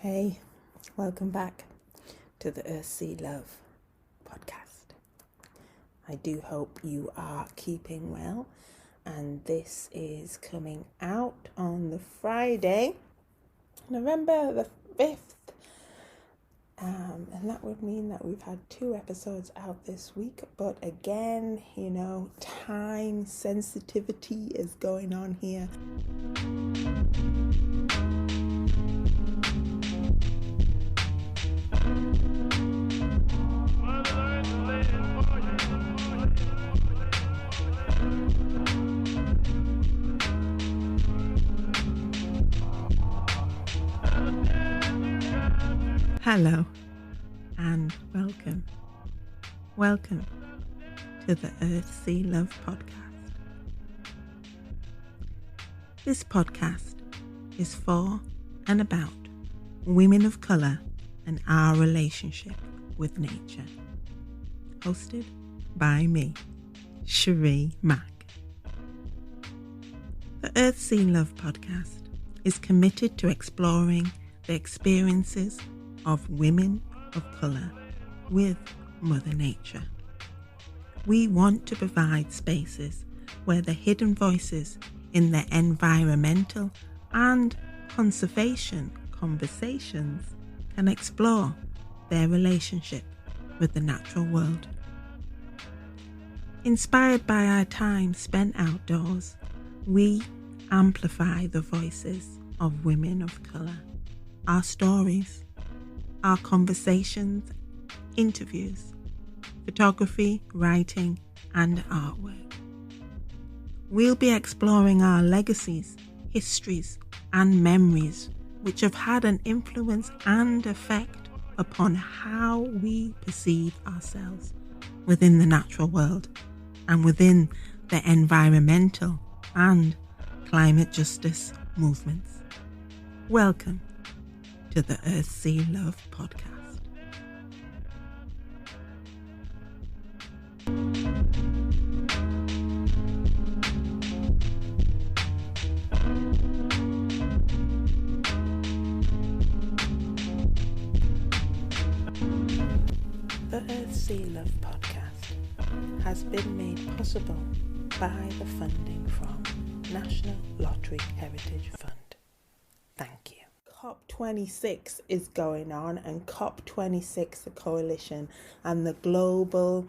Hey, welcome back to the Earth, Sea, Love podcast. I do hope you are keeping well, and this is coming out on the Friday, November the 5th, and that would mean that we've had 2 episodes out this week, but again, time sensitivity is going on here. Hello and welcome. Welcome to the Earth, Sea, Love podcast. This podcast is for and about women of colour and our relationship with nature. Hosted by me, Sheree Mack. The Earth, Sea, Love podcast is committed to exploring the experiences of women of colour with Mother Nature. We want to provide spaces where the hidden voices in the environmental and conservation conversations can explore their relationship with the natural world. Inspired by our time spent outdoors, we amplify the voices of women of colour, our stories, our conversations, interviews, photography, writing, and artwork. We'll be exploring our legacies, histories, and memories which have had an influence and effect upon how we perceive ourselves within the natural world and within the environmental and climate justice movements. Welcome to the Earth, Sea, Love podcast. The Earth, Sea, Love podcast has been made possible by the funding from National Lottery Heritage Fund. Thank you. COP26 is going on, and COP26, the coalition and the global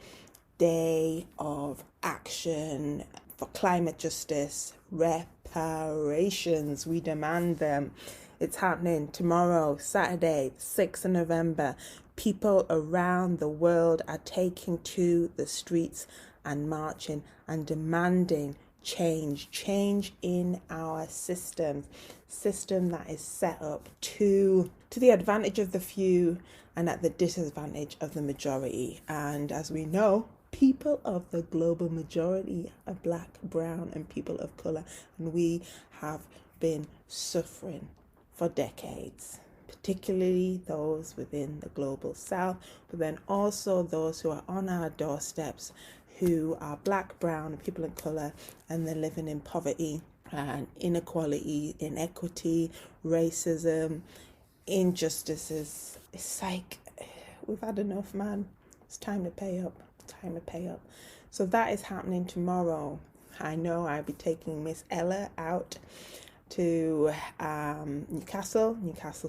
day of action for climate justice, reparations, we demand them. It's happening tomorrow, Saturday, 6th of November. People around the world are taking to the streets and marching and demanding change in our system that is set up to the advantage of the few and at the disadvantage of the majority. And as we know, people of the global majority are Black, brown, and people of colour, and we have been suffering for decades, particularly those within the global south, but then also those who are on our doorsteps who are Black, brown, and people of colour, and they're living in poverty and inequality, inequity, racism, injustices. It's like, we've had enough, man. It's time to pay up. So that is happening tomorrow. I know I'll be taking Miss Ella out to Newcastle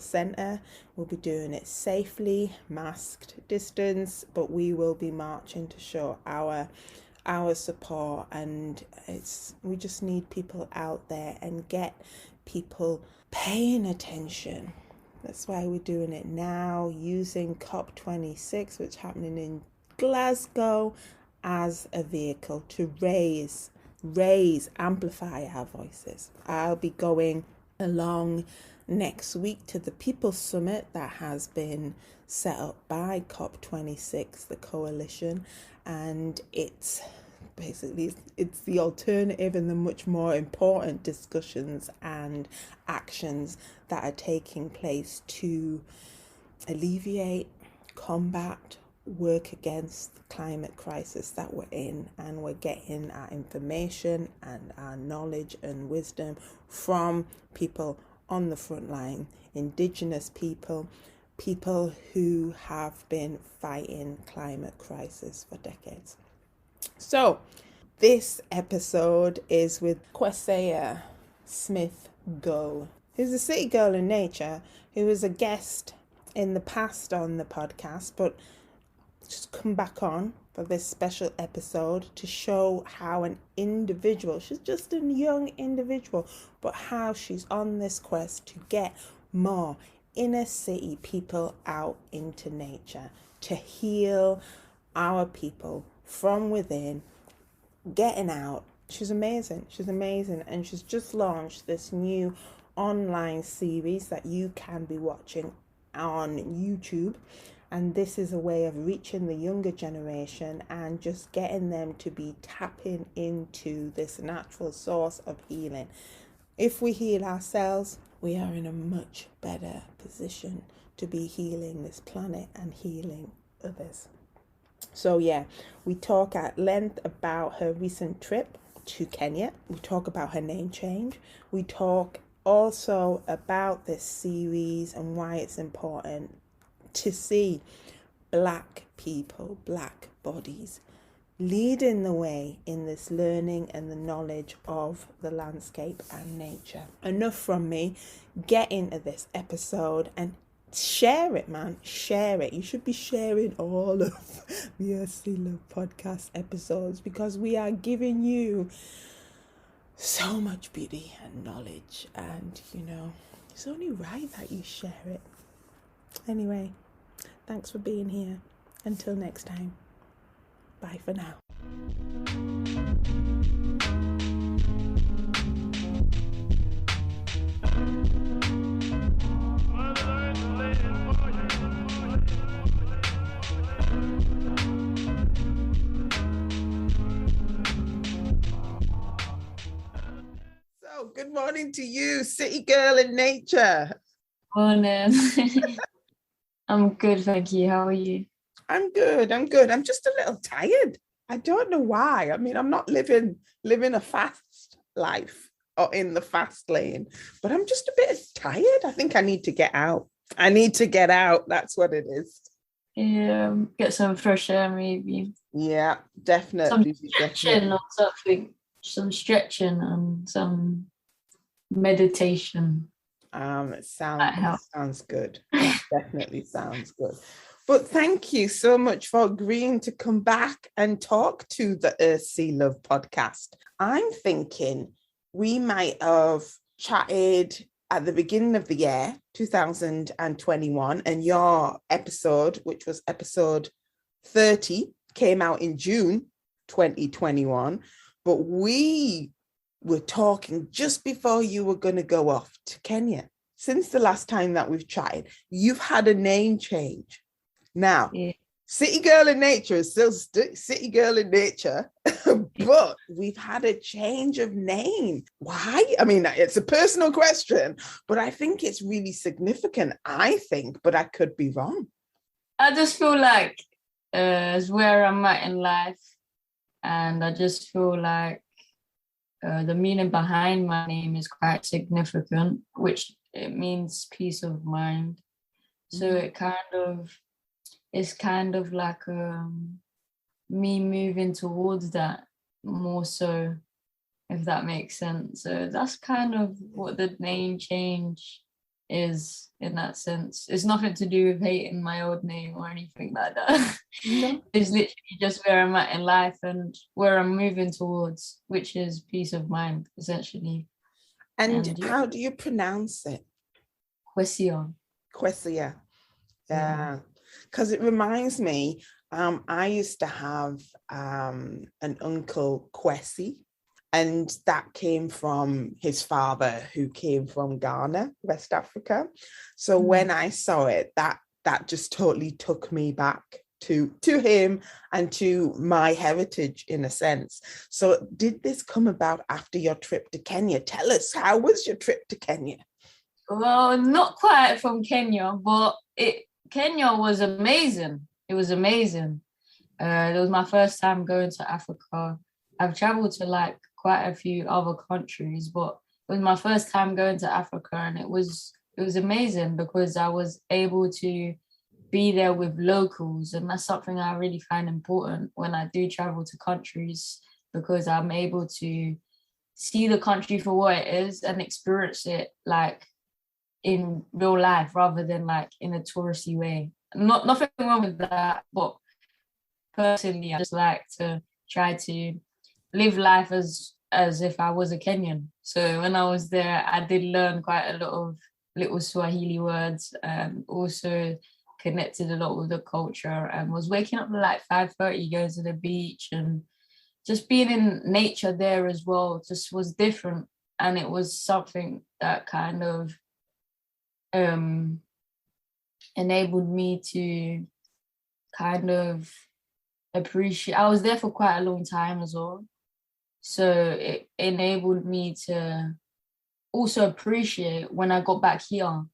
Centre. We'll be doing it safely, masked, distance, but we will be marching to show our support. And we just need people out there and get people paying attention. That's why we're doing it now, using COP26, which is happening in Glasgow, as a vehicle to raise, amplify our voices. I'll be going along next week to the People's Summit that has been set up by COP26, the coalition, and it's the alternative and the much more important discussions and actions that are taking place to alleviate, combat, work against the climate crisis that we're in. And we're getting our information and our knowledge and wisdom from people on the front line, Indigenous people, people who have been fighting climate crisis for decades. So this episode is with Kwesia Smith-Gul, who's a city girl in nature, who was a guest in the past on the podcast, but just come back on for this special episode to show how an individual, she's just a young individual, but how she's on this quest to get more inner city people out into nature, to heal our people from within, getting out. She's amazing. And she's just launched this new online series that you can be watching on YouTube. And this is a way of reaching the younger generation and just getting them to be tapping into this natural source of healing. If we heal ourselves, we are in a much better position to be healing this planet and healing others. So yeah, we talk at length about her recent trip to Kenya. We talk about her name change. We talk also about this series and why it's important to see Black people, Black bodies leading the way in this learning and the knowledge of the landscape and nature. Enough from me. Get into this episode and share it, man. Share it. You should be sharing all of the Earthly Love podcast episodes, because we are giving you so much beauty and knowledge, and it's only right that you share it. Anyway, thanks for being here. Until next time, bye for now. So, good morning to you, city girl in nature. Morning. I'm good, thank you. How are you? I'm good. I'm just a little tired. I don't know why. I mean, I'm not living a fast life or in the fast lane, but I'm just a bit tired. I think I need to get out. That's what it is. Yeah, get some fresh air maybe. Yeah, definitely. Some stretching and some meditation. It sounds good. That definitely sounds good. But thank you so much for agreeing to come back and talk to the Earth Sea Love podcast. I'm thinking we might have chatted at the beginning of the year, 2021, and your episode, which was episode 30, came out in June 2021. But we were talking just before you were going to go off to Kenya. Since the last time that we've chatted, you've had a name change. Now, yeah. City Girl in Nature is still City Girl in Nature, but we've had a change of name. Why? I mean, it's a personal question, but I think it's really significant, but I could be wrong. I just feel like it's where I'm at in life, and I just feel like the meaning behind my name is quite significant, which it means peace of mind. So it's kind of like me moving towards that more so, if that makes sense. So that's kind of what the name change is in that sense. It's nothing to do with hating my old name or anything like that. No. It's literally just where I'm at in life and where I'm moving towards, which is peace of mind, essentially. And how do you pronounce it? Kwesia. Kwesia. Yeah. Because it reminds me, I used to have an uncle, Kwesi, and that came from his father, who came from Ghana, West Africa. So when I saw it, that just totally took me back to him and to my heritage, in a sense. So did this come about after your trip to Kenya? Tell us, how was your trip to Kenya? Well, not quite from Kenya, but Kenya was amazing. It was amazing. It was my first time going to Africa. I've traveled to like quite a few other countries, but was my first time going to Africa, and it was amazing because I was able to be there with locals, and that's something I really find important when I do travel to countries, because I'm able to see the country for what it is and experience it like in real life rather than like in a touristy way. Nothing wrong with that, but personally, I just like to try to live life as if I was a Kenyan. So when I was there, I did learn quite a lot of little Swahili words, and also connected a lot with the culture, and was waking up at like 5:30, going to the beach, and just being in nature there as well just was different. And it was something that kind of enabled me to kind of appreciate. I was there for quite a long time as well, so it enabled me to also appreciate when I got back here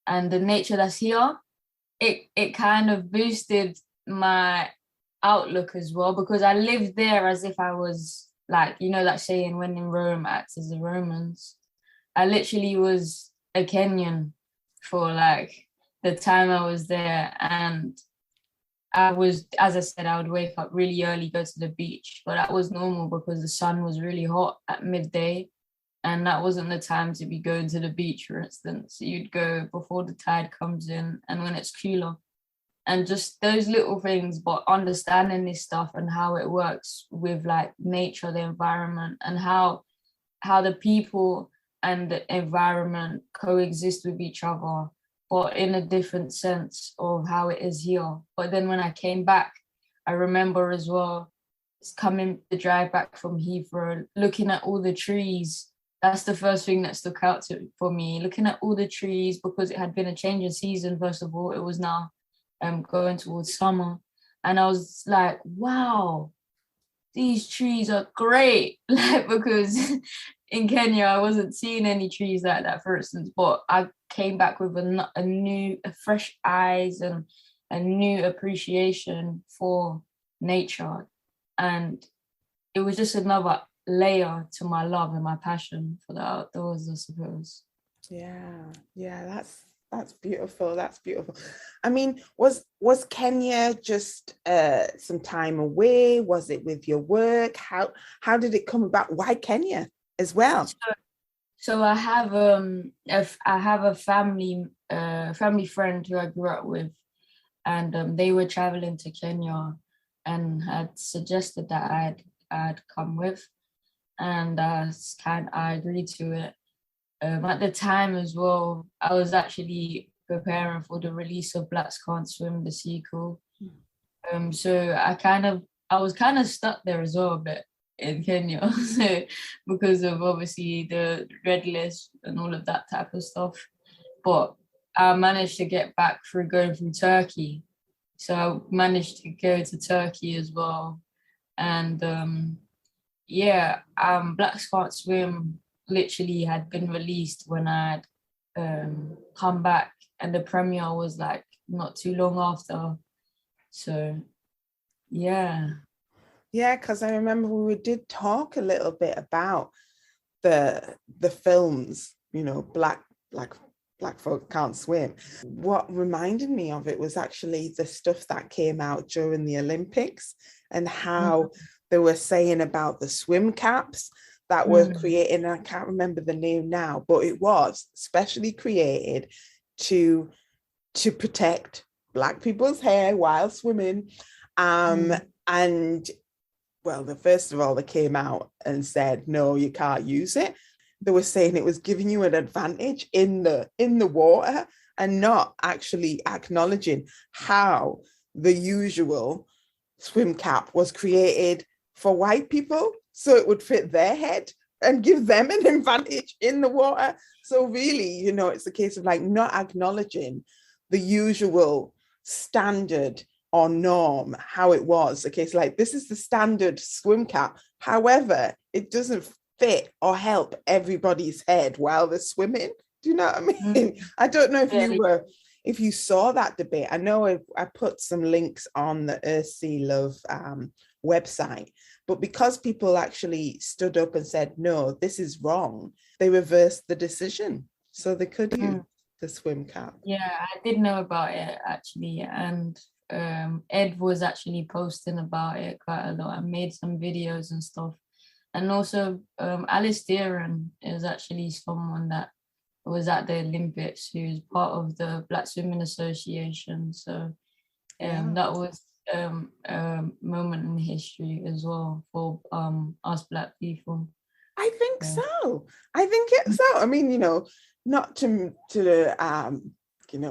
and the nature that's here. It kind of boosted my outlook as well, because I lived there as if I was like, you know, that saying, when in Rome, act as the Romans. I literally was a Kenyan for like the time I was there, and I was, as I said, I would wake up really early, go to the beach, but that was normal because the sun was really hot at midday, and that wasn't the time to be going to the beach, for instance. You'd go before the tide comes in and when it's cooler. And just those little things, but understanding this stuff and how it works with like nature, the environment, and how the people and the environment coexist with each other, but in a different sense of how it is here. But then when I came back, I remember as well, coming the drive back from Heathrow, looking at all the trees. That's the first thing that stuck out for me, looking at all the trees, because it had been a change in season. First of all, it was now going towards summer. And I was like, wow, these trees are great. Like, because in Kenya, I wasn't seeing any trees like that, for instance, but I came back with a fresh eyes and a new appreciation for nature. And it was just another layer to my love and my passion for the outdoors, I suppose. Yeah, that's beautiful. That's beautiful. I mean, was Kenya just some time away? Was it with your work? How did it come about? Why Kenya as well? So I have a family friend who I grew up with, and they were traveling to Kenya and had suggested that I'd come with, and I agreed to it. At the time as well, I was actually preparing for the release of Blacks Can't Swim, the sequel. So I was kind of stuck there as well a bit in Kenya, so, because of obviously the red list and all of that type of stuff. But I managed to get back through going through Turkey. So I managed to go to Turkey as well. And Blacks Can't Swim literally had been released when I'd come back, and the premiere was like not too long after. So because I remember we did talk a little bit about the films, you know, Black Folk Can't Swim. What reminded me of it was actually the stuff that came out during the Olympics, and how they were saying about the Swimcaps that were created, and I can't remember the name now, but it was specially created to protect Black people's hair while swimming. And well, first of all, they came out and said, no, you can't use it. They were saying it was giving you an advantage in the water, and not actually acknowledging how the usual swim cap was created for white people, so it would fit their head and give them an advantage in the water. So really, you know, it's a case of like not acknowledging the usual standard or norm, how it was. A case like, this is the standard swim cap. However, it doesn't fit or help everybody's head while they're swimming. Do you know what I mean? I don't know if you saw that debate. I know I put some links on the Earthsea Love website. But because people actually stood up and said, no, this is wrong, they reversed the decision. So they could use the swim cap. Yeah, I did know about it actually. And Ed was actually posting about it quite a lot. I made some videos and stuff. And also Alice Deeren is actually someone that was at the Olympics, who's part of the Black Swimming Association. So that was a moment in history as well for us Black people. I think so. I think it's so. I mean, not to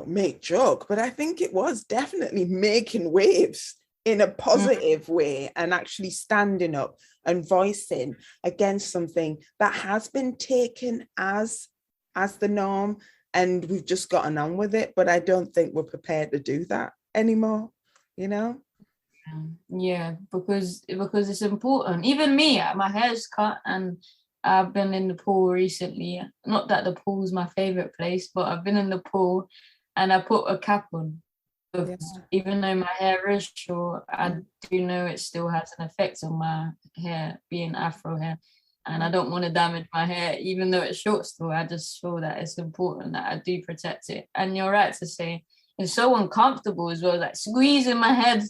make joke, but I think it was definitely making waves in a positive way and actually standing up and voicing against something that has been taken as the norm, and we've just gotten on with it. But I don't think we're prepared to do that anymore, Yeah, because it's important. Even me, my hair's cut and I've been in the pool recently. Not that the pool's my favorite place, but I've been in the pool and I put a cap on. Because even though my hair is short, I do know it still has an effect on my hair, being Afro hair. And I don't want to damage my hair, even though it's short still. I just feel that it's important that I do protect it. And you're right to say it's so uncomfortable as well, like squeezing my head.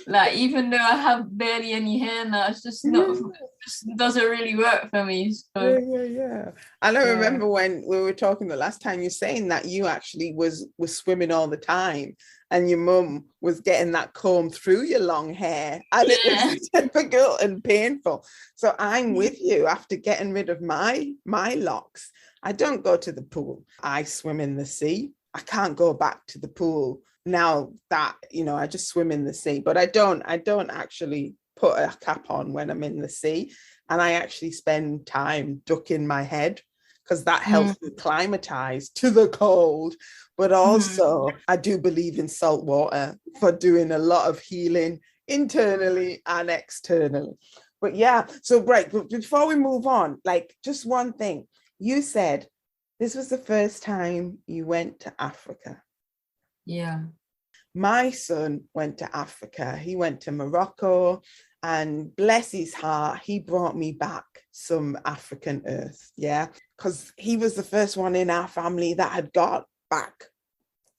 Like, even though I have barely any hair now, it's just not, it just doesn't really work for me. So. Yeah. And I remember when we were talking the last time, you're saying that you actually was swimming all the time and your mum was getting that comb through your long hair, and it was difficult and painful. So I'm with you. After getting rid of my locks, I don't go to the pool. I swim in the sea. I can't go back to the pool now that, I just swim in the sea, but I don't actually put a cap on when I'm in the sea. And I actually spend time ducking my head because that helps me climatize to the cold. But also I do believe in salt water for doing a lot of healing internally and externally. But yeah, so right, before we move on, like just one thing, you said this was the first time you went to Africa. Yeah. My son went to Africa. He went to Morocco, and bless his heart, he brought me back some African earth. Yeah, because he was the first one in our family that had got back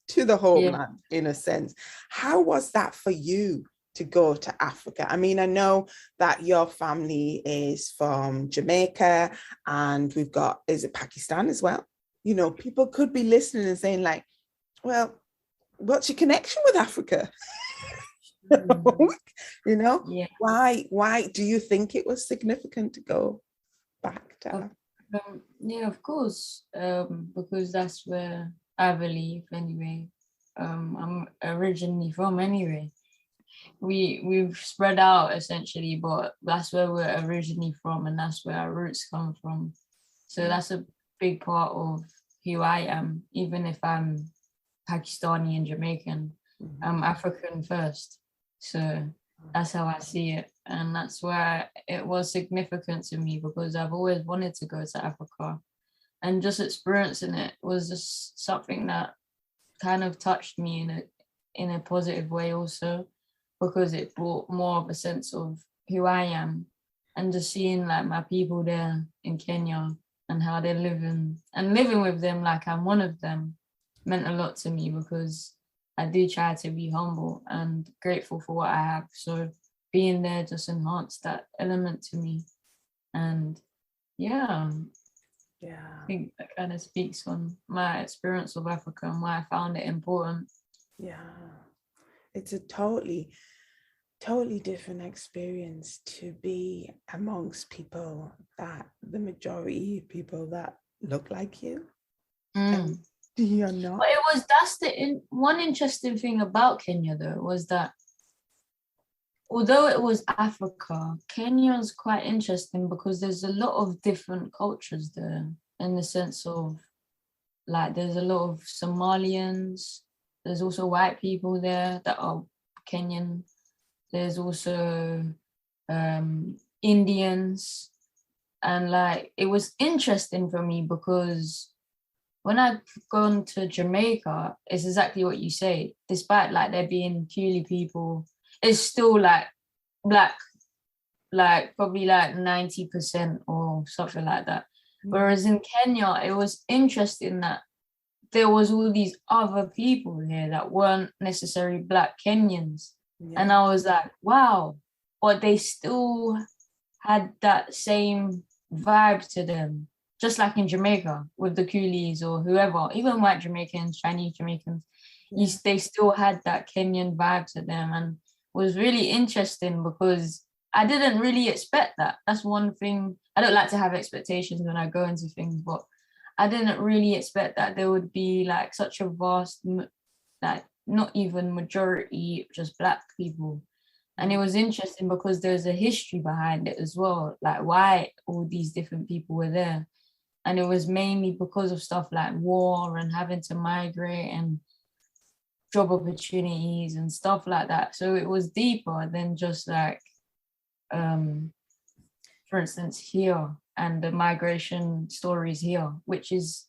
to the homeland, in a sense. How was that for you to go to Africa? I mean, I know that your family is from Jamaica, and we've got, is it Pakistan as well? People could be listening and saying like, well, what's your connection with Africa? Why do you think it was significant to go back to Africa? Yeah, of course, because that's where I believe anyway. I'm originally from anyway. We've spread out essentially, but that's where we're originally from, and that's where our roots come from. So that's a big part of who I am, even if I'm Pakistani and Jamaican. I'm African first. So that's how I see it. And that's why it was significant to me, because I've always wanted to go to Africa. And just experiencing it was just something that kind of touched me in a positive way also, because it brought more of a sense of who I am, and just seeing like my people there in Kenya and how they're living, and living with them like I'm one of them, meant a lot to me, because I do try to be humble and grateful for what I have. So being there just enhanced that element to me. And I think that kind of speaks on my experience of Africa and why I found it important. Yeah, it's a totally different experience to be amongst people that the majority of people that look like you. And you're not. But one interesting thing about Kenya though was that although it was Africa, Kenya's quite interesting because there's a lot of different cultures there, in the sense of like there's a lot of Somalians, there's also white people there that are Kenyan, there's also Indians, and like it was interesting for me because when I've gone to Jamaica, it's exactly what you say. Despite like there being Kuli people, it's still like Black like probably like 90% or something like that. Whereas in Kenya, it was interesting that there was all these other people here that weren't necessarily Black Kenyans. Yeah. And I was like, wow, but they still had that same vibe to them. Just like in Jamaica with the coolies or whoever, even white Jamaicans, Chinese Jamaicans, they still had that Kenyan vibe to them. And it was really interesting because I didn't really expect that. That's one thing. I don't like to have expectations when I go into things, but I didn't really expect that there would be like such a vast, like not even majority, just Black people. And it was interesting because there's a history behind it as well, like why all these different people were there. And it was mainly because of stuff like war and having to migrate and job opportunities and stuff like that. So it was deeper than just like, for instance, here and the migration stories here, which is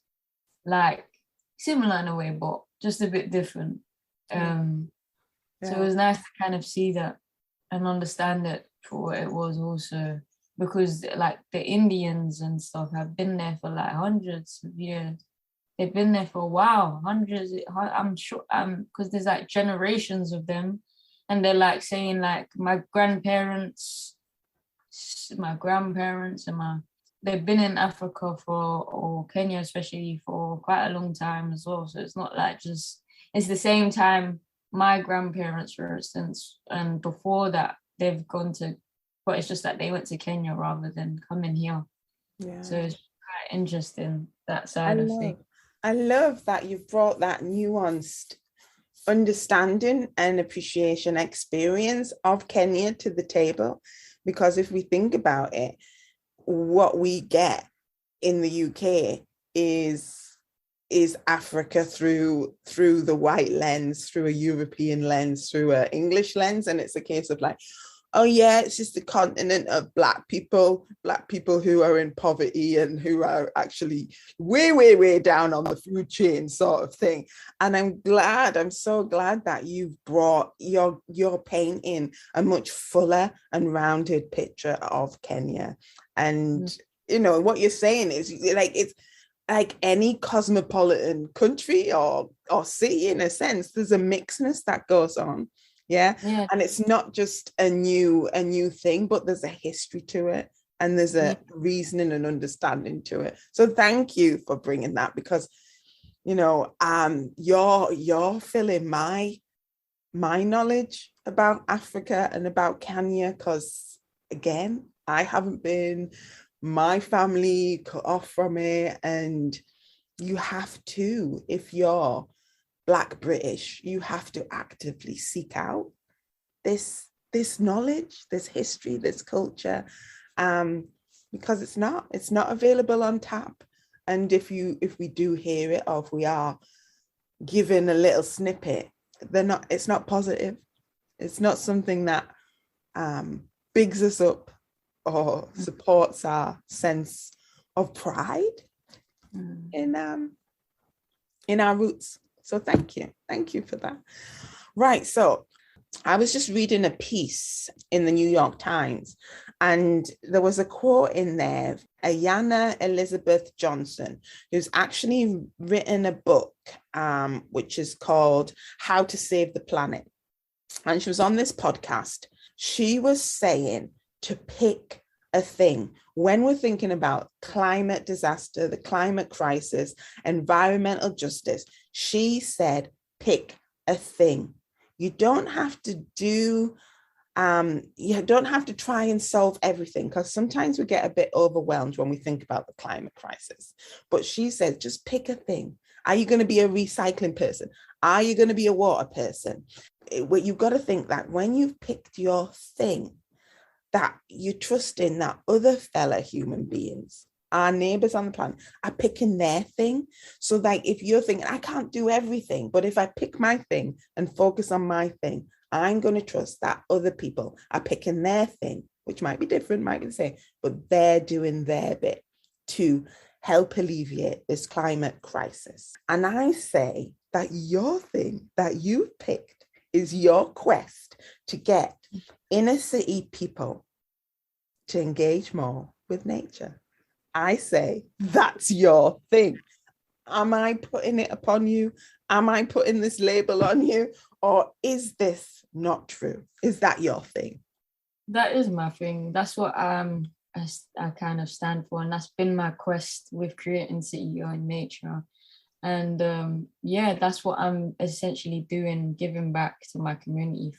like similar in a way, but just a bit different. So it was nice to kind of see that and understand it for what it was also, because like the Indians and stuff have been there for like hundreds of years. They've been there for a while, hundreds, I'm sure, because there's like generations of them. And they're like saying like my grandparents and they've been in Africa or Kenya especially for quite a long time as well. So it's not like just, it's the same time my grandparents, for instance, and before that they've gone to, but it's just that they went to Kenya rather than coming here. Yeah. So it's quite interesting, that side of things. I love that you've brought that nuanced understanding and appreciation experience of Kenya to the table, because if we think about it, what we get in the UK is Africa through the white lens, through a European lens, through an English lens, and it's a case of like, oh yeah, it's just the continent of black people who are in poverty and who are actually way down on the food chain sort of thing. And I'm so glad that you've brought your painting a much fuller and rounded picture of Kenya. And you know what you're saying is like, it's like any cosmopolitan country or city, in a sense, there's a mixedness that goes on. Yeah. And it's not just a new thing, but there's a history to it and there's a reasoning and understanding to it. So thank you for bringing that, because you know, you're filling my knowledge about Africa and about Kenya, because again, I haven't been, my family cut off from it, and you have to, if you're Black British, you have to actively seek out this knowledge, this history, this culture, because it's not available on tap. And if we do hear it, or if we are given a little snippet, it's not positive. It's not something that bigs us up or supports our sense of pride in our roots. So thank you for that. Right, so I was just reading a piece in the New York Times, and there was a quote in there, Ayanna Elizabeth Johnson, who's actually written a book, which is called How to Save the Planet. And she was on this podcast. She was saying to pick a thing. When we're thinking about climate disaster, the climate crisis, environmental justice, she said, pick a thing. You don't have to try and solve everything, because sometimes we get a bit overwhelmed when we think about the climate crisis. But she said, just pick a thing. Are you going to be a recycling person? Are you going to be a water person? You've got to think that when you've picked your thing, that you trust in that other fellow human beings, our neighbors on the planet, are picking their thing. So like, if you're thinking, I can't do everything, but if I pick my thing and focus on my thing, I'm going to trust that other people are picking their thing, which might be different, might be the same, but they're doing their bit to help alleviate this climate crisis. And I say that your thing that you've picked is your quest to get inner city people to engage more with nature. I say that's your thing. Am I putting it upon you? Am I putting this label on you? Or is this not true? Is that your thing? That is my thing. That's what I kind of stand for. And that's been my quest with creating CEO in nature. And yeah, that's what I'm essentially doing, giving back to my community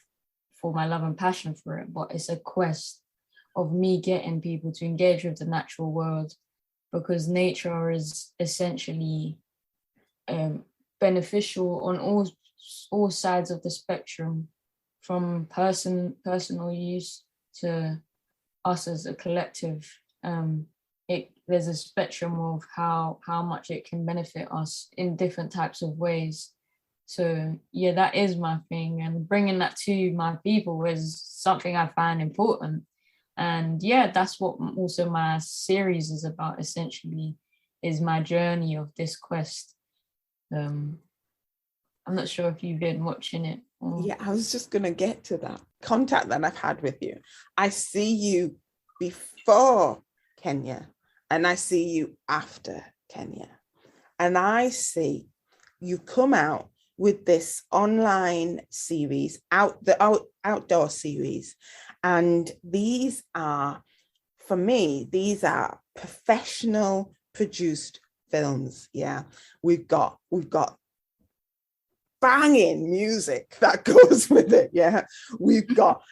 for my love and passion for it. But it's a quest of me getting people to engage with the natural world, because nature is essentially beneficial on all sides of the spectrum, from personal use to us as a collective. There's a spectrum of how much it can benefit us in different types of ways. So yeah, that is my thing, and bringing that to my people is something I find important. And yeah, that's what also my series is about, essentially, is my journey of this quest. I'm not sure if you've been watching it. Yeah, I was just going to get to that contact that I've had with you. I see you before Kenya and I see you after Kenya. And I see you come out with this online series, outdoor series. And these are, for me, these are professional produced films. Yeah, we've got banging music that goes with it. Yeah, we've got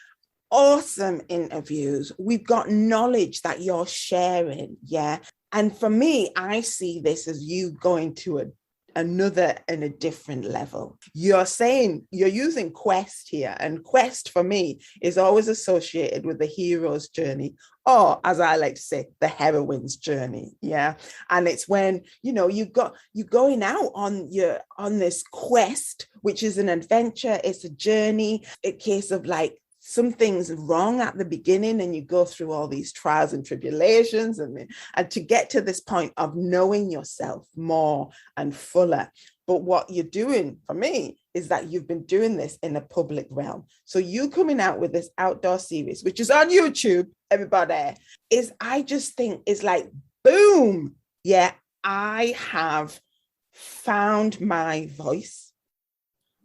awesome interviews. We've got knowledge that you're sharing. Yeah, and for me, I see this as you going to another and a different level. You're saying you're using quest here, and quest for me is always associated with the hero's journey, or as I like to say, the heroine's journey. Yeah, and it's when you're going out on this quest, which is an adventure. It's a journey. A case of like something's wrong at the beginning, and you go through all these trials and tribulations, and to get to this point of knowing yourself more and fuller. But what you're doing for me is that you've been doing this in a public realm. So you coming out with this outdoor series, which is on YouTube, everybody, I just think is like, boom. Yeah, I have found my voice.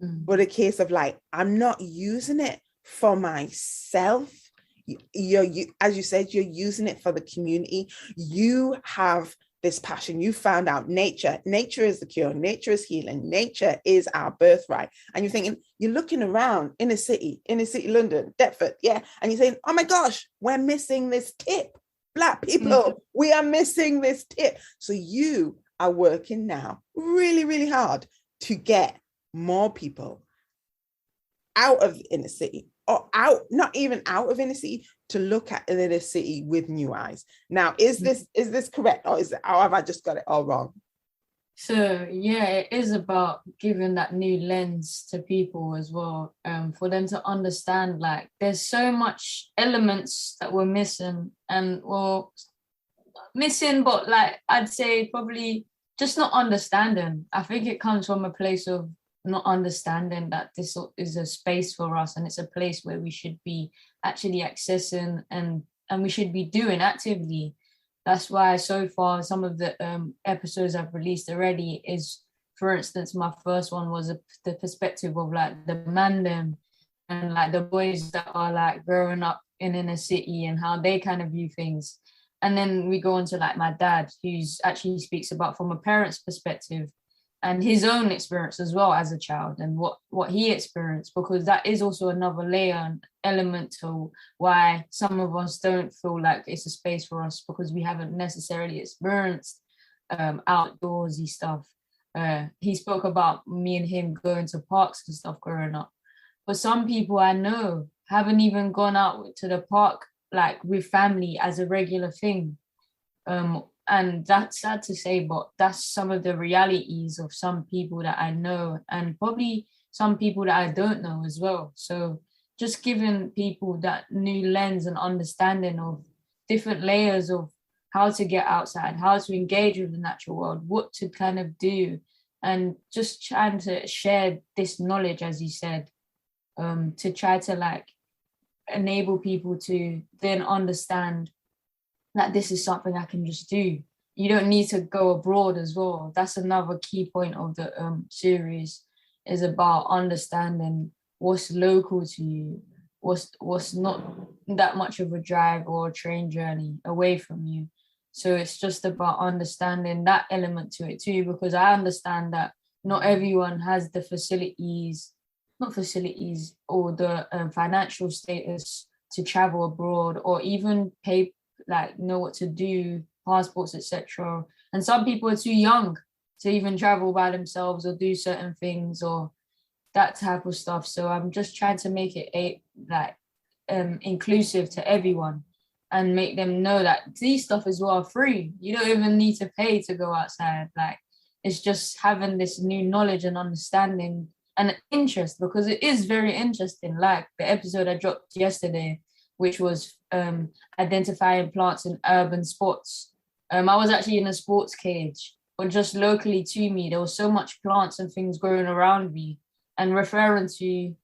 But a case of like, I'm not using it for myself. You, as you said, you're using it for the community. You have this passion. You found out nature is the cure. Nature is healing. Nature is our birthright. And you're thinking, you're looking around inner city, London, Deptford, yeah, and you're saying, oh my gosh, we're missing this tip. Black people, we are missing this tip. So you are working now really, really hard to get more people out of the inner city, or not even out of inner city, to look at the inner city with new eyes. Now, is this correct, or have I just got it all wrong? So yeah, it is about giving that new lens to people as well, for them to understand, like, there's so much elements that we're missing, but like, I'd say probably just not understanding. I think it comes from a place of not understanding that this is a space for us, and it's a place where we should be actually accessing and we should be doing actively. That's why so far some of the episodes I've released already is, for instance, my first one was the perspective of like the mandem and like the boys that are like growing up in inner city and how they kind of view things. And then we go on to like my dad, who's actually speaks about from a parent's perspective and his own experience as well as a child, and what he experienced, because that is also another layer and element to why some of us don't feel like it's a space for us, because we haven't necessarily experienced outdoorsy stuff. He spoke about me and him going to parks and stuff growing up, but some people I know haven't even gone out to the park like with family as a regular thing. And that's sad to say, but that's some of the realities of some people that I know, and probably some people that I don't know as well. So just giving people that new lens and understanding of different layers of how to get outside, how to engage with the natural world, what to kind of do, and just trying to share this knowledge, as you said, to try to like enable people to then understand that this is something I can just do. You don't need to go abroad as well. That's another key point of the series, is about understanding what's local to you, what's not that much of a drive or a train journey away from you. So it's just about understanding that element to it too, because I understand that not everyone has the not facilities or the financial status to travel abroad, or even pay, like, know what to do, passports, etc. And some people are too young to even travel by themselves or do certain things or that type of stuff. So I'm just trying to make it inclusive to everyone and make them know that these stuff as well are free. You don't even need to pay to go outside. Like, it's just having this new knowledge and understanding and interest, because it is very interesting. Like the episode I dropped yesterday, which was identifying plants in urban spots. I was actually in a sports cage, but just locally to me, there was so much plants and things growing around me, and referring to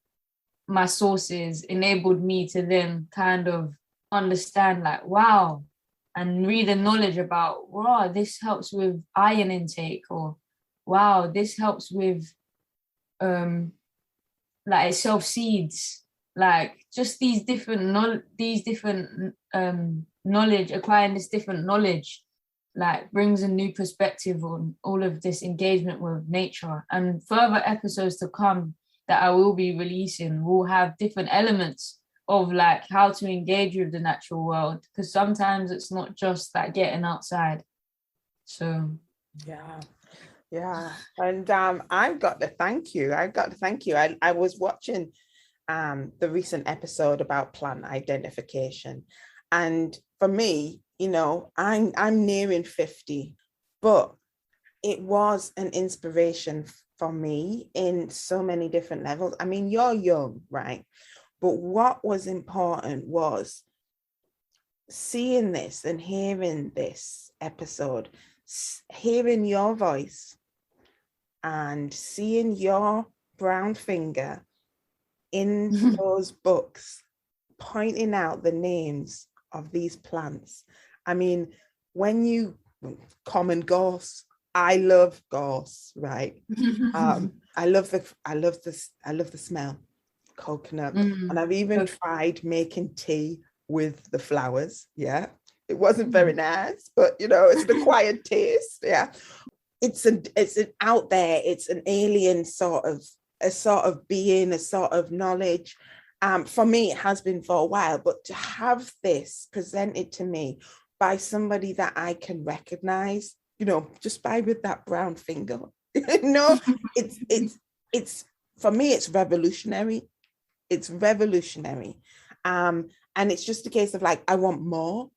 my sources enabled me to then kind of understand, like, wow, and read the knowledge about, wow, this helps with iron intake, or wow, this helps with like self seeds, like just these different knowledge, acquiring this different knowledge, like brings a new perspective on all of this engagement with nature. And further episodes to come that I will be releasing will have different elements of like how to engage with the natural world, because sometimes it's not just that getting outside. So yeah, and I've got to thank you. I was watching the recent episode about plant identification, and for me, I'm nearing 50, but it was an inspiration for me in so many different levels. I mean, you're young, right? But what was important was seeing this and hearing this episode, hearing your voice and seeing your brown finger in those books, pointing out the names of these plants. I mean, when you common gorse, I love gorse, right? I love the smell, coconut, and I've even tried making tea with the flowers. Yeah, it wasn't very nice, but it's an acquired taste. Yeah, it's an out there, it's an alien sort of being, a sort of knowledge. For me, it has been for a while, but to have this presented to me by somebody that I can recognize, just by with that brown finger, it's for me, it's revolutionary. It's revolutionary. And it's just a case of like, I want more,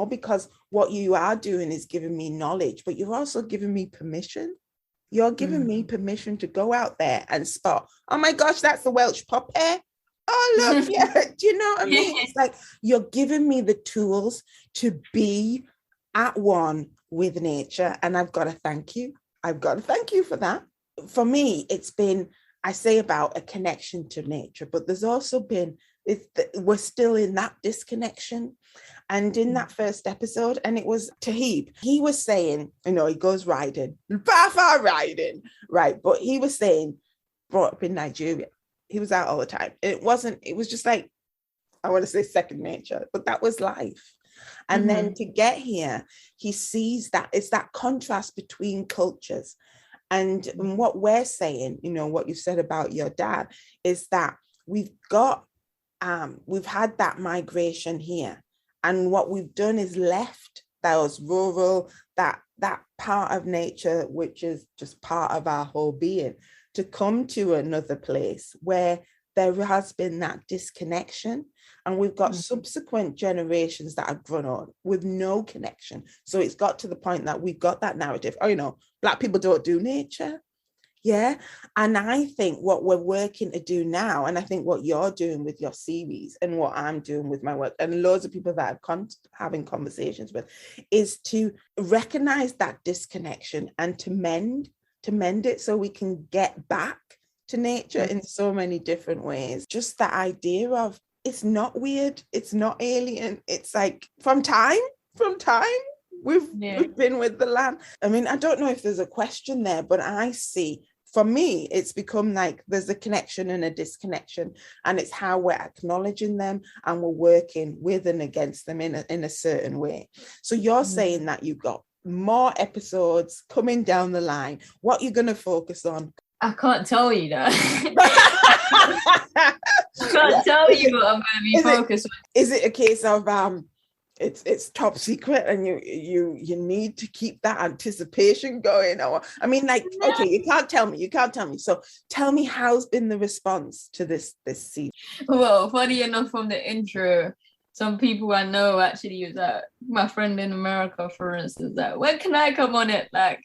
because what you are doing is giving me knowledge, but you're also giving me permission. You're giving me permission to go out there and spot, oh my gosh, that's the Welsh poppy. Oh, look, yeah. Do you know what I mean? It's like you're giving me the tools to be at one with nature. And I've got to thank you. I've got to thank you for that. For me, it's been, I say about a connection to nature, but there's also been, we're still in that disconnection. And in that first episode, and it was Tahib, he was saying, he goes riding, far riding, right? But he was saying, brought up in Nigeria, he was out all the time. It was just like, I want to say second nature, but that was life. And then to get here, he sees that it's that contrast between cultures. And what we're saying, what you said about your dad, is that we've had that migration here. And what we've done is left those rural, that part of nature, which is just part of our whole being, to come to another place where there has been that disconnection. And we've got subsequent generations that have grown up with no connection. So it's got to the point that we've got that narrative, Black people don't do nature. Yeah. And I think what we're working to do now, and I think what you're doing with your series and what I'm doing with my work, and loads of people that I'm having conversations with, is to recognize that disconnection and to mend it so we can get back to nature in so many different ways. Just the idea of it's not weird. It's not alien. It's like from time, we've been with the land. I mean, I don't know if there's a question there, but I see, for me, it's become like there's a connection and a disconnection, and it's how we're acknowledging them and we're working with and against them in a certain way. So you're saying that you've got more episodes coming down the line. What are you going to focus on? I can't tell you that. I can't tell you what I'm going to be focused on. Is it a case of it's top secret and you need to keep that anticipation going? Or I mean, like, okay, you can't tell me. So tell me, how's been the response to this season? Well, funny enough, from the intro, some people I know actually was like, my friend in America, for instance, like, when can I come on it? Like,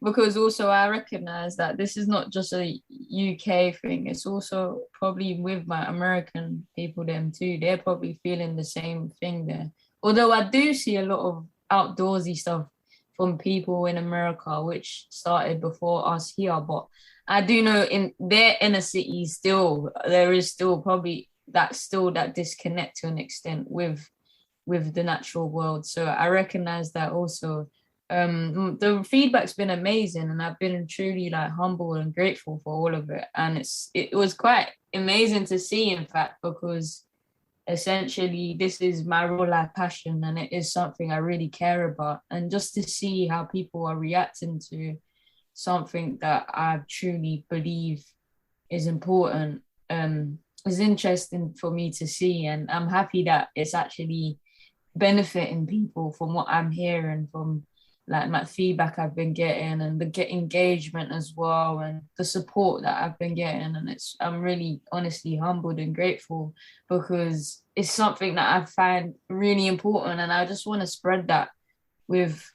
because also I recognize that this is not just a UK thing. It's also probably with my American people, them too. They're probably feeling the same thing there. Although I do see a lot of outdoorsy stuff from people in America, which started before us here. But I do know in their inner cities still, there is still probably that disconnect to an extent with the natural world. So I recognize that also. The feedback's been amazing, and I've been truly like humble and grateful for all of it. And it was quite amazing to see, in fact, because essentially this is my real life passion, and it is something I really care about. And just to see how people are reacting to something that I truly believe is important is interesting for me to see. And I'm happy that it's actually benefiting people from what I'm hearing, from like my feedback I've been getting, and the engagement as well, and the support that I've been getting. And I'm really honestly humbled and grateful, because it's something that I find really important, and I just want to spread that with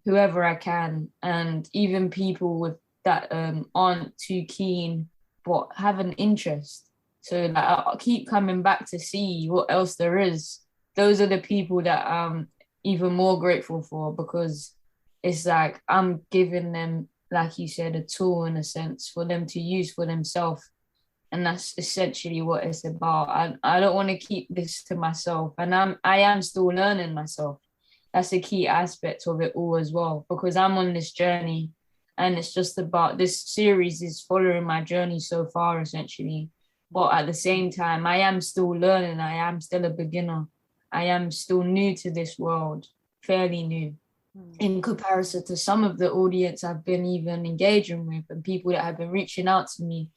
whoever I can, and even people with that aren't too keen but have an interest. So like, I'll keep coming back to see what else there is. Those are the people that I'm even more grateful for, because it's like I'm giving them, like you said, a tool in a sense for them to use for themselves. And that's essentially what it's about. I don't want to keep this to myself. And I am still learning myself. That's a key aspect of it all as well, because I'm on this journey, and it's just about, this series is following my journey so far, essentially. But at the same time, I am still learning. I am still a beginner. I am still new to this world, fairly new, in comparison to some of the audience I've been even engaging with, and people that have been reaching out to me,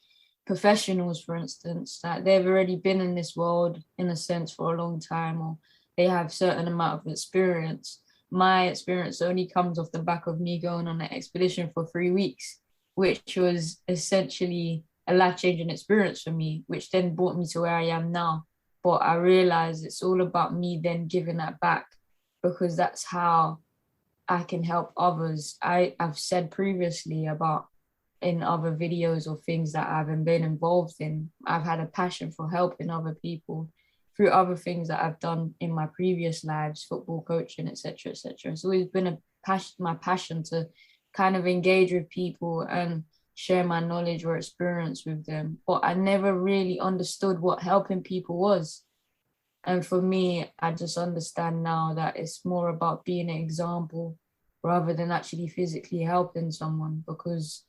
professionals, for instance, that they've already been in this world in a sense for a long time, or they have a certain amount of experience. My experience only comes off the back of me going on an expedition for 3 weeks, which was essentially a life-changing experience for me, which then brought me to where I am now. But I realized it's all about me then giving that back, because that's how I can help others. I've said previously about in other videos or things that I've been involved in, I've had a passion for helping other people through other things that I've done in my previous lives, football coaching, etc., etc. It's always been my passion to kind of engage with people and share my knowledge or experience with them. But I never really understood what helping people was. And for me, I just understand now that it's more about being an example rather than actually physically helping someone, because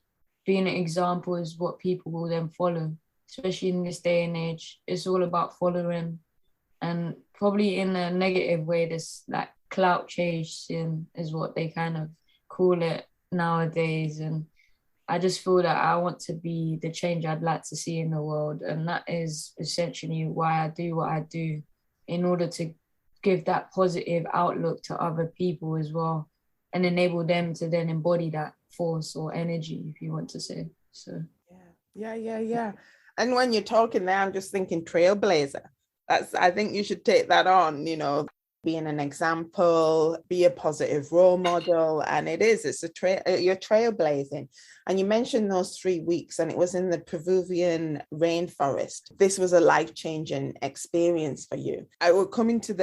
being an example is what people will then follow, especially in this day and age. It's all about following, and probably in a negative way, this like clout chasing is what they kind of call it nowadays. And I just feel that I want to be the change I'd like to see in the world. And that is essentially why I do what I do, in order to give that positive outlook to other people as well, and enable them to then embody that force or energy, if you want to say. So yeah. And when you're talking there, I'm just thinking trailblazer. I think you should take that on, being an example, be a positive role model. And it's you're trailblazing. And you mentioned those 3 weeks, and it was in the Peruvian rainforest. This was a life-changing experience for you. We're coming to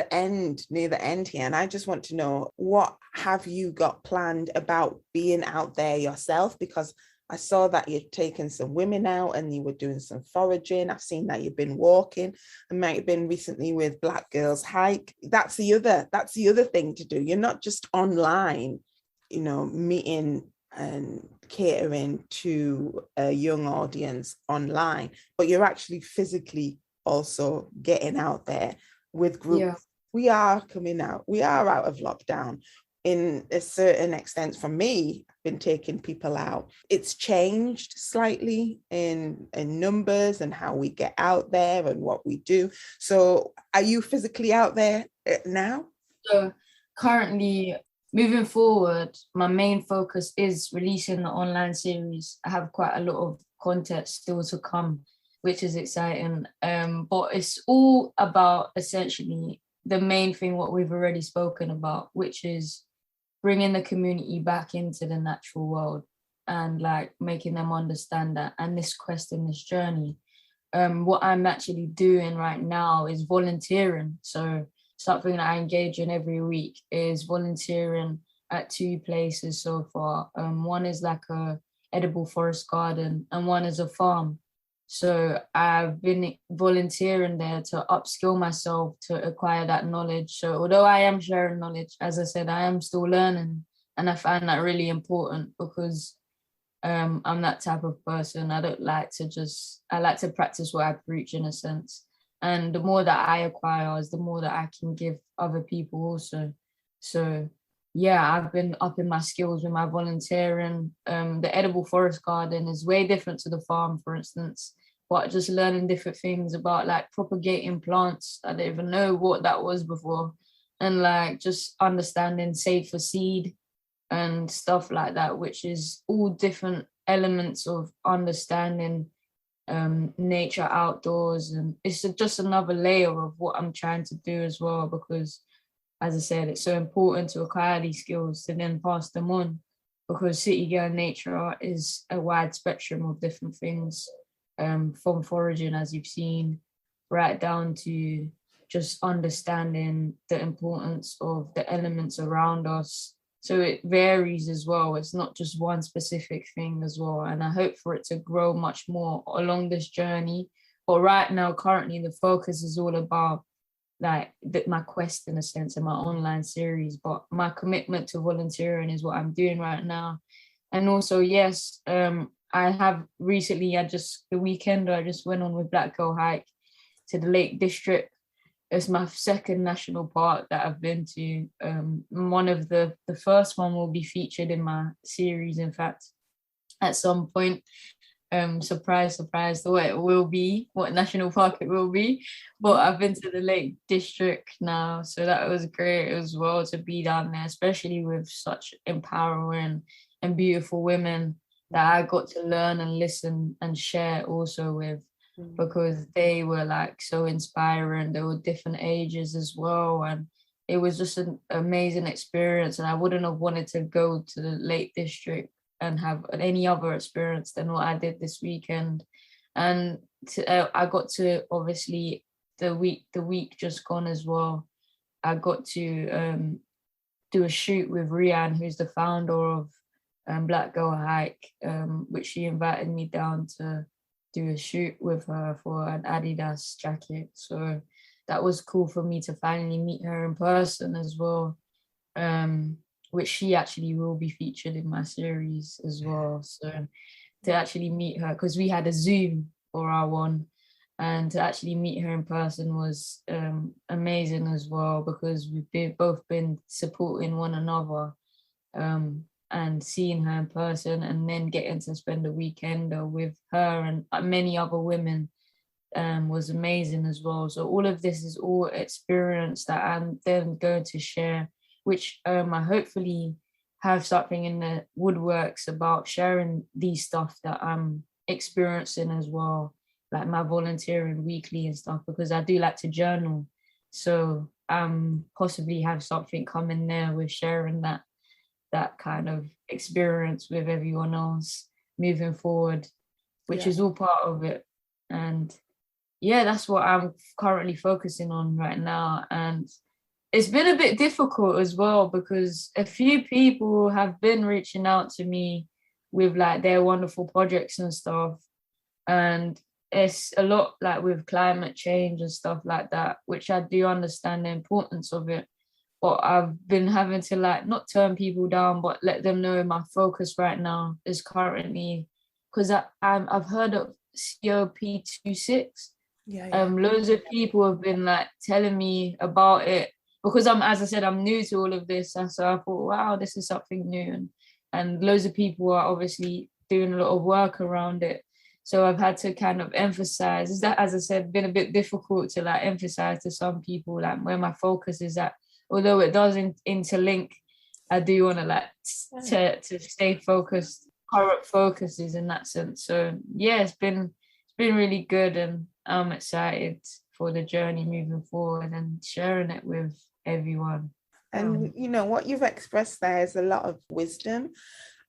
near the end here, and I just want to know, what have you got planned about being out there yourself? Because I saw that you'd taken some women out and you were doing some foraging. I've seen that you've been walking and might have been recently with Black Girls Hike. That's the other thing to do. You're not just online, you know, meeting and catering to a young audience online, but you're actually physically also getting out there with groups. Yeah. We are coming out. We are out of lockdown. In a certain extent, for me, I've been taking people out. It's changed slightly in numbers and how we get out there and what we do. So are you physically out there now? So currently, moving forward, my main focus is releasing the online series. I have quite a lot of content still to come, which is exciting. But it's all about essentially the main thing, what we've already spoken about, which is bringing the community back into the natural world and like making them understand that, and this quest and this journey. What I'm actually doing right now is volunteering. So something that I engage in every week is volunteering at 2 places so far. One is like a edible forest garden and one is a farm. So I've been volunteering there to upskill myself, to acquire that knowledge. So although I am sharing knowledge, as I said, I am still learning. And I find that really important because I'm that type of person. I like to practice what I preach in a sense. And the more that I acquire is the more that I can give other people also. So yeah, I've been upping my skills with my volunteering. The edible forest garden is way different to the farm, for instance, but just learning different things about like propagating plants. I didn't even know what that was before. And like just understanding safer seed and stuff like that, which is all different elements of understanding nature outdoors. And it's just another layer of what I'm trying to do as well, because as I said, it's so important to acquire these skills to then pass them on, because city girl nature is a wide spectrum of different things, from foraging, as you've seen, right down to just understanding the importance of the elements around us. So it varies as well. It's not just one specific thing as well. And I hope for it to grow much more along this journey. But right now, currently, the focus is all about like my quest in a sense and my online series, but my commitment to volunteering is what I'm doing right now. And also, yes, I have recently, the weekend, I just went on with Black Girl Hike to the Lake District. It's my second national park that I've been to. One of the first one will be featured in my series, in fact, at some point. Surprise, surprise, what it will be, what national park it will be. But I've been to the Lake District now, so that was great as well to be down there, especially with such empowering and beautiful women that I got to learn and listen and share also with, because they were like so inspiring. They were different ages as well, and it was just an amazing experience. And I wouldn't have wanted to go to the Lake District and have any other experience than what I did this weekend. And I got to, obviously, the week just gone as well, I got to do a shoot with Rianne, who's the founder of Black Girl Hike, which she invited me down to do a shoot with her for an Adidas jacket. So that was cool for me to finally meet her in person as well. Which she actually will be featured in my series as well. So to actually meet her, because we had a Zoom for our one, and to actually meet her in person was amazing as well, because we've both been supporting one another, and seeing her in person, and then getting to spend a weekend with her and many other women was amazing as well. So all of this is all experience that I'm then going to share, which I hopefully have something in the woodworks about sharing these stuff that I'm experiencing as well, like my volunteering weekly and stuff, because I do like to journal. So possibly have something coming there with sharing that kind of experience with everyone else moving forward, which is all part of it. And yeah, that's what I'm currently focusing on right now. And it's been a bit difficult as well, because a few people have been reaching out to me with like their wonderful projects and stuff. And it's a lot like with climate change and stuff like that, which I do understand the importance of it. But I've been having to like not turn people down, but let them know my focus right now is currently, because I've heard of COP26. Loads of people have been like telling me about it, because as I said, I'm new to all of this, and so I thought, wow, this is something new, and loads of people are obviously doing a lot of work around it. So I've had to kind of emphasize, is that, as I said, been a bit difficult to like emphasize to some people like where my focus is at. Although it does interlink, I do want to like to stay focused, current focuses in that sense. So yeah, it's been really good, and I'm excited for the journey moving forward and sharing it with everyone. And you know what you've expressed there is a lot of wisdom,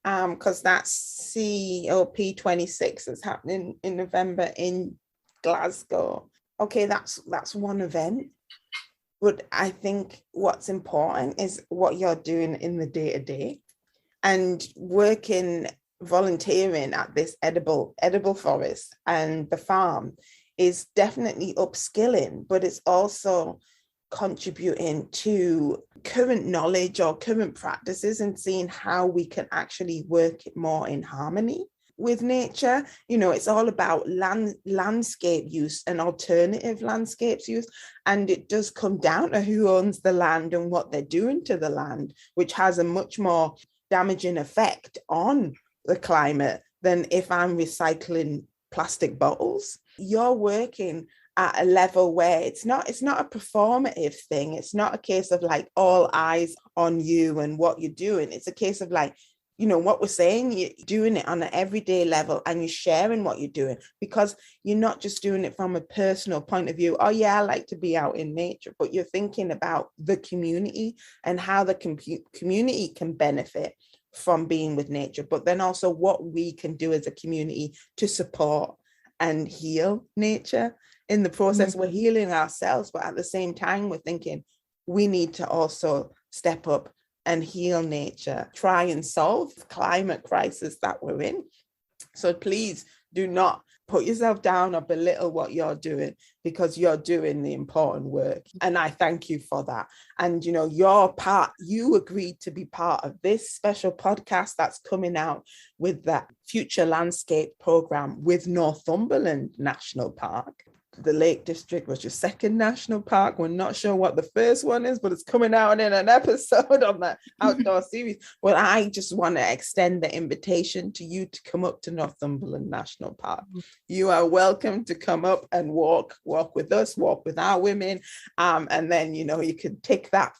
because that's COP26 is happening in November in Glasgow. Okay, that's one event. But I think what's important is what you're doing in the day-to-day, and volunteering at this edible forest and the farm is definitely upskilling, but it's also contributing to current knowledge or current practices and seeing how we can actually work more in harmony with nature. You know, it's all about landscape use and alternative landscapes use, and it does come down to who owns the land and what they're doing to the land, which has a much more damaging effect on the climate than if I'm recycling plastic bottles. You're working at a level where it's not a performative thing. It's not a case of like all eyes on you and what you're doing. It's a case of like, you know, what we're saying, you're doing it on an everyday level and you're sharing what you're doing, because you're not just doing it from a personal point of view. Oh yeah, I like to be out in nature, but you're thinking about the community and how the community can benefit from being with nature, but then also what we can do as a community to support and heal nature. In the process, we're healing ourselves, but at the same time, we're thinking we need to also step up and heal nature, try and solve the climate crisis that we're in. So please do not put yourself down or belittle what you're doing, because you're doing the important work. And I thank you for that. And, you know, you agreed to be part of this special podcast that's coming out with that Future Landscape program with Northumberland National Park. The Lake District was your second national park. We're not sure what the first one is, but it's coming out in an episode on the outdoor series. Well, I just want to extend the invitation to you to come up to Northumberland National Park. You are welcome to come up and walk with us, walk with our women. And then, you know, you could take that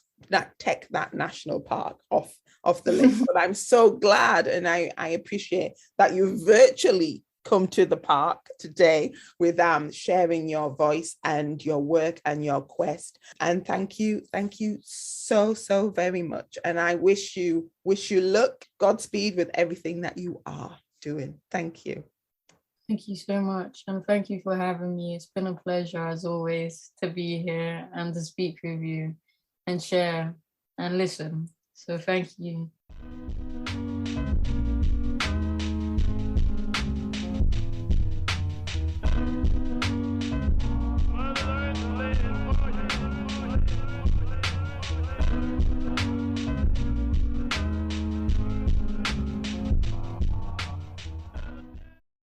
national park off the list. But I'm so glad, and I appreciate that you virtually come to the park today with sharing your voice and your work and your quest. And thank you so very much. And I wish you luck, Godspeed with everything that you are doing. Thank you. Thank you so much, and thank you for having me. It's been a pleasure as always to be here and to speak with you and share and listen. So thank you.